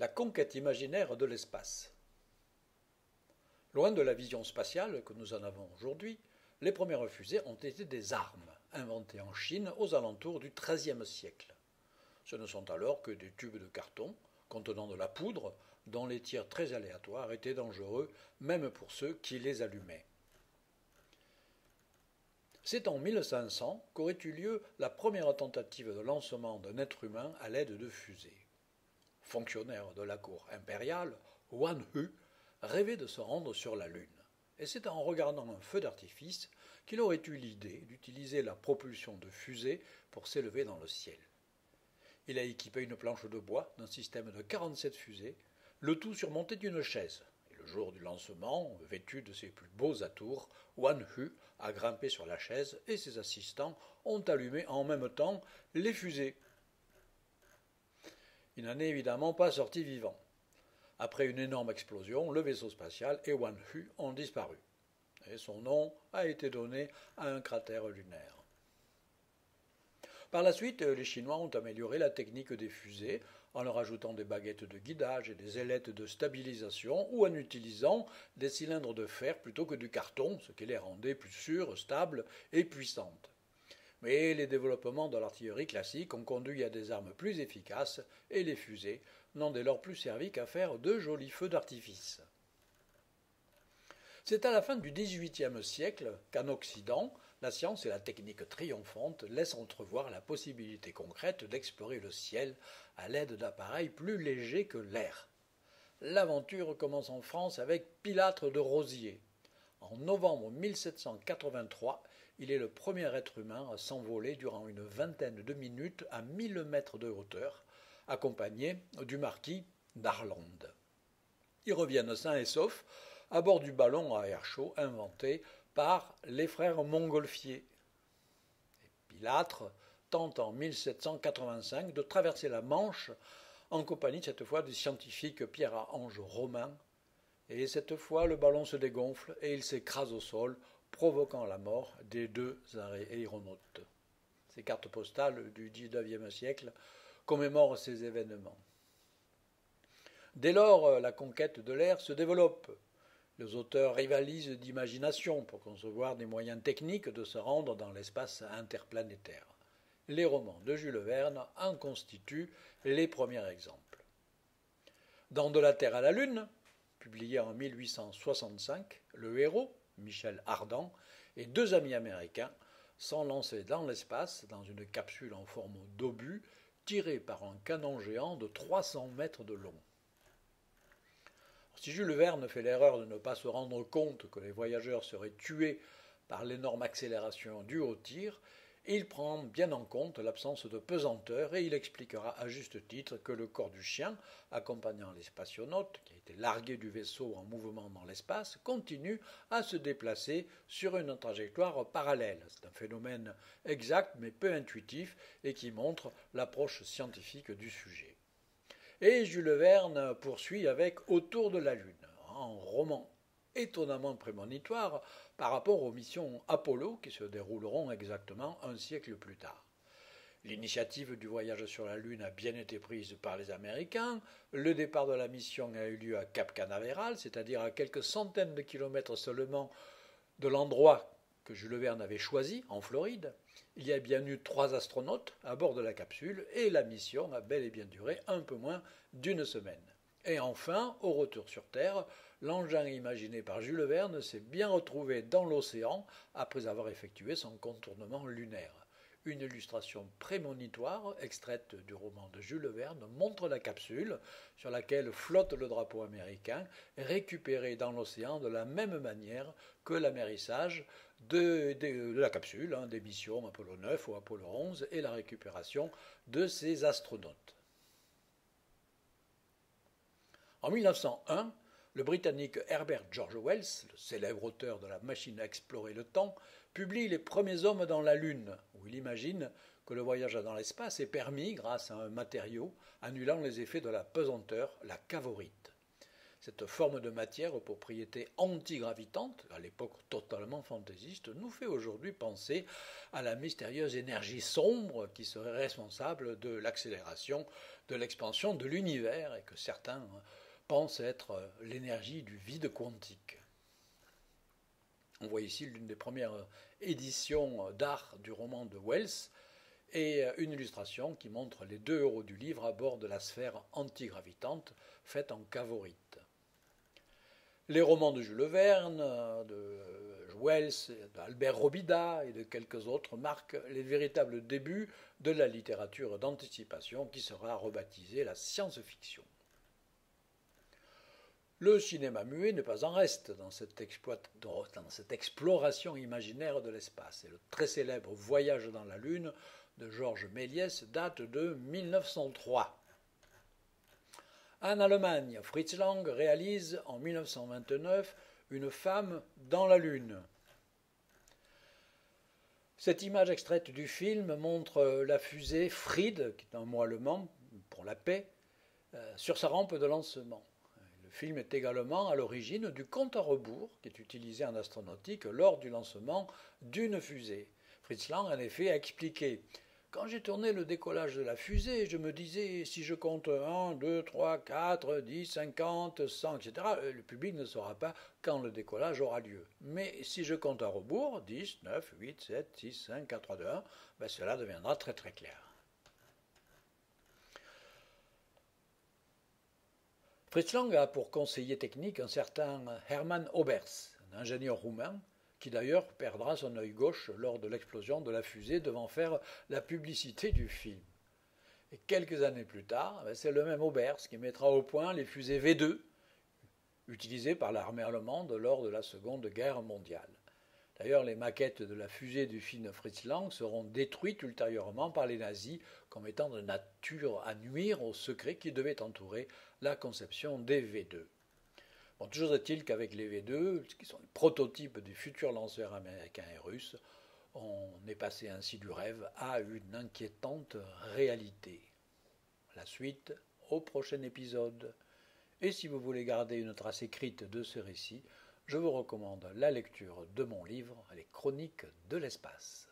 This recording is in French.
La conquête imaginaire de l'espace. Loin de la vision spatiale que nous en avons aujourd'hui, les premières fusées ont été des armes, inventées en Chine aux alentours du XIIIe siècle. Ce ne sont alors que des tubes de carton contenant de la poudre dont les tirs très aléatoires étaient dangereux même pour ceux qui les allumaient. C'est en 1500 qu'aurait eu lieu la première tentative de lancement d'un être humain à l'aide de fusées. Fonctionnaire de la cour impériale, Wan Hu rêvait de se rendre sur la Lune. Et c'est en regardant un feu d'artifice qu'il aurait eu l'idée d'utiliser la propulsion de fusées pour s'élever dans le ciel. Il a équipé une planche de bois d'un système de 47 fusées, le tout surmonté d'une chaise. Et le jour du lancement, vêtu de ses plus beaux atours, Wan Hu a grimpé sur la chaise et ses assistants ont allumé en même temps les fusées. Il n'en est évidemment pas sorti vivant. Après une énorme explosion, le vaisseau spatial et Wan Hu ont disparu. Et son nom a été donné à un cratère lunaire. Par la suite, les Chinois ont amélioré la technique des fusées en leur ajoutant des baguettes de guidage et des ailettes de stabilisation ou en utilisant des cylindres de fer plutôt que du carton, ce qui les rendait plus sûres, stables et puissantes. Mais les développements de l'artillerie classique ont conduit à des armes plus efficaces et les fusées n'ont dès lors plus servi qu'à faire de jolis feux d'artifice. C'est à la fin du XVIIIe siècle qu'en Occident, la science et la technique triomphantes laissent entrevoir la possibilité concrète d'explorer le ciel à l'aide d'appareils plus légers que l'air. L'aventure commence en France avec Pilâtre de Rosiers. En novembre 1783, il est le premier être humain à s'envoler durant une vingtaine de minutes à 1000 mètres de hauteur, accompagné du marquis d'Arlande. Ils reviennent sains et saufs à bord du ballon à air chaud inventé par les frères Montgolfier. Pilâtre tente en 1785 de traverser la Manche en compagnie cette fois du scientifique Pierre-Ange Romain. Et cette fois, le ballon se dégonfle et il s'écrase au sol, provoquant la mort des deux aéronautes. Ces cartes postales du XIXe siècle commémorent ces événements. Dès lors, la conquête de l'air se développe. Les auteurs rivalisent d'imagination pour concevoir des moyens techniques de se rendre dans l'espace interplanétaire. Les romans de Jules Verne en constituent les premiers exemples. Dans De la Terre à la Lune, publié en 1865, le héros, Michel Ardan, et deux amis américains sont lancés dans l'espace dans une capsule en forme d'obus tirée par un canon géant de 300 mètres de long. Si Jules Verne fait l'erreur de ne pas se rendre compte que les voyageurs seraient tués par l'énorme accélération due au tir, il prend bien en compte l'absence de pesanteur et il expliquera à juste titre que le corps du chien, accompagnant les spationautes, qui a été largué du vaisseau en mouvement dans l'espace, continue à se déplacer sur une trajectoire parallèle. C'est un phénomène exact mais peu intuitif et qui montre l'approche scientifique du sujet. Et Jules Verne poursuit avec Autour de la Lune, un roman étonnamment prémonitoire par rapport aux missions Apollo qui se dérouleront exactement un siècle plus tard. L'initiative du voyage sur la Lune a bien été prise par les Américains, le départ de la mission a eu lieu à Cap Canaveral, c'est-à-dire à quelques centaines de kilomètres seulement de l'endroit que Jules Verne avait choisi, en Floride. Il y a bien eu 3 astronautes à bord de la capsule et la mission a bel et bien duré un peu moins d'une semaine. Et enfin, au retour sur Terre, l'engin imaginé par Jules Verne s'est bien retrouvé dans l'océan après avoir effectué son contournement lunaire. Une illustration prémonitoire, extraite du roman de Jules Verne, montre la capsule sur laquelle flotte le drapeau américain, récupéré dans l'océan de la même manière que l'amérissage de la capsule, des missions Apollo 9 ou Apollo 11, et la récupération de ces astronautes. En 1901, le Britannique Herbert George Wells, le célèbre auteur de La machine à explorer le temps, publie Les premiers hommes dans la Lune, où il imagine que le voyage dans l'espace est permis grâce à un matériau annulant les effets de la pesanteur, la cavorite. Cette forme de matière aux propriétés antigravitantes, à l'époque totalement fantaisiste, nous fait aujourd'hui penser à la mystérieuse énergie sombre qui serait responsable de l'accélération de l'expansion de l'univers et que certains pensent être l'énergie du vide quantique. On voit ici l'une des premières éditions d'art du roman de Wells et une illustration qui montre les 2 héros du livre à bord de la sphère antigravitante faite en cavorite. Les romans de Jules Verne, de Wells, d'Albert Robida et de quelques autres marquent les véritables débuts de la littérature d'anticipation qui sera rebaptisée la science-fiction. Le cinéma muet n'est pas en reste dans cette exploration imaginaire de l'espace. Et le très célèbre Voyage dans la Lune de Georges Méliès date de 1903. En Allemagne, Fritz Lang réalise en 1929 Une femme dans la Lune. Cette image extraite du film montre la fusée Fried, qui est un mot allemand pour la paix, sur sa rampe de lancement. Le film est également à l'origine du compte à rebours qui est utilisé en astronautique lors du lancement d'une fusée. Fritz Lang, en effet, a expliqué: quand j'ai tourné le décollage de la fusée, je me disais, si je compte 1, 2, 3, 4, 10, 50, 100, etc., le public ne saura pas quand le décollage aura lieu. Mais si je compte à rebours, 10, 9, 8, 7, 6, 5, 4, 3, 2, 1, ben cela deviendra très très clair. Fritz Lang a pour conseiller technique un certain Hermann Oberth, un ingénieur roumain, qui d'ailleurs perdra son œil gauche lors de l'explosion de la fusée devant faire la publicité du film. Et quelques années plus tard, c'est le même Oberth qui mettra au point les fusées V2, utilisées par l'armée allemande lors de la Seconde Guerre mondiale. D'ailleurs, les maquettes de la fusée du film Fritz Lang seront détruites ultérieurement par les nazis comme étant de nature à nuire au secret qui devait entourer la conception des V2. Bon, toujours est-il qu'avec les V2, qui sont les prototypes des futurs lanceurs américains et russes, on est passé ainsi du rêve à une inquiétante réalité. La suite au prochain épisode. Et si vous voulez garder une trace écrite de ce récit, je vous recommande la lecture de mon livre, Les Chroniques de l'espace.